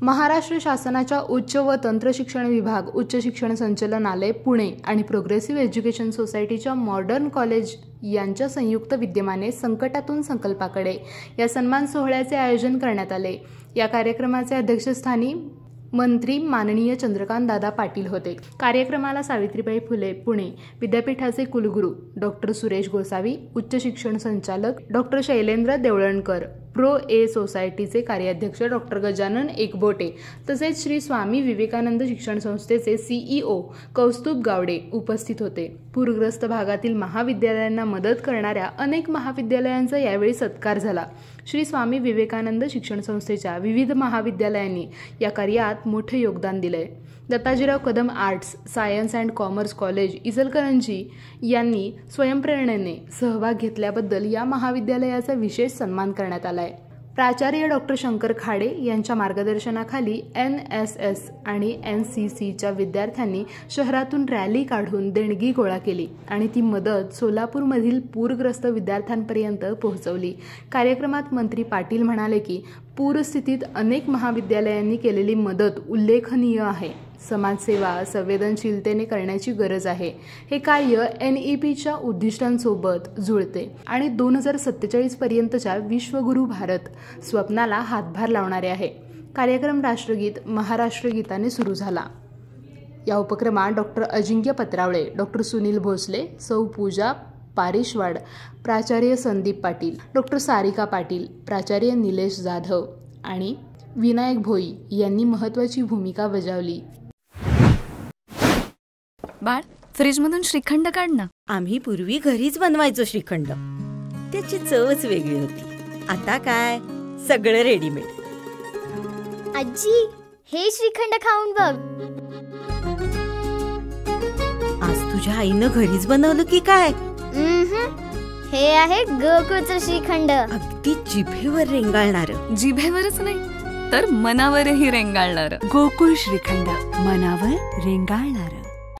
महाराष्ट्र शासनाच्या उच्च व तंत्र शिक्षण विभाग, उच्च शिक्षण संचालनालय पुणे आणि प्रोग्रेसिव्ह एज्युकेशन सोसायटीच्या मॉडर्न कॉलेज यांच्या संयुक्त विद्यमाने संकटातून संकल्पाकडे या सन्मान सोहळ्याचे आयोजन करण्यात आले। या कार्यक्रमाचे अध्यक्षस्थानी मंत्री माननीय चंद्रकांत दादा पाटील होते। कार्यक्रमाला सावित्रीबाई फुले पुणे विद्यापीठाचे कुलगुरू डॉक्टर सुरेश गोसावी, उच्च शिक्षण संचालक डॉक्टर शैलेंद्र देवळणकर, प्रो ए सोसायटीचे कार्याध्यक्ष डॉक्टर गजानन एकबोटे तसेच श्री स्वामी विवेकानंद शिक्षण संस्थेचे सीईओ कौस्तुभ गावडे उपस्थित होते। पूरग्रस्त भागातील महाविद्यालयांना मदत करणाऱ्या अनेक महाविद्यालयांचा यावेळी सत्कार झाला। श्री स्वामी विवेकानंद शिक्षण संस्थेच्या विविध महाविद्यालयांनी या कार्यात मोठे योगदान दिले। Dattajirao Kadam arts, science and commerce college Ichalkaranji यांनी स्वयंप्रेरणेने सहभाग घेतल्याबद्दल या महाविद्यालयाचा विशेष सन्मान करण्यात आला आहे। प्राचार्य डॉक्टर शंकर खाडे यांच्या मार्गदर्शनाखाली NSS आणि NCCच्या विद्यार्थ्यांनी शहरातून रॅली काढून देणगी गोळा केली आणि ती मदत सोलापूरमधील पूरग्रस्त विद्यार्थ्यांपर्यंत पोहोचवली। कार्यक्रमात मंत्री पाटील म्हणाले की पूरस्थितीत अनेक महाविद्यालयांनी केलेली मदत उल्लेखनीय आहे। समाजसेवा संवेदनशीलतेने करण्याची गरज आहे। हे कार्य NEPच्या उद्दिष्टांसोबत जुळते आणि 2047 पर्यंतच्या विश्वगुरू भारत स्वप्नाला हातभार लावणारे आहे। कार्यक्रम राष्ट्रगीत महाराष्ट्र गीताने सुरू झाला। या उपक्रमात डॉक्टर अजिंक्य पत्रावळे, डॉक्टर सुनील भोसले, सौ पूजा पारिशवाड, प्राचार्य संदीप पाटील, डॉक्टर सारिका पाटील, प्राचार्य निलेश जाधव आणि विनायक भोई यांनी महत्त्वाची भूमिका बजावली। बाळ, फ्रीजमधून श्रीखंड काढ ना। आम्ही पूर्वी घरीच बनवायचो श्रीखंड, त्याची चवच वेगळी होती। आता काय सगळं रेडीमेड। आजी, हे श्रीखंड खाऊन बघ। आज तुझ्या आईनं घरीच बनवलं की काय? हे आहे गोकुळचं श्रीखंड, अगदी जिभेवर रेंगाळणार। जिभेवरच नाही तर मनावरही रेंगाळणार। गोकुळ श्रीखंड, मनावर रेंगाळणार।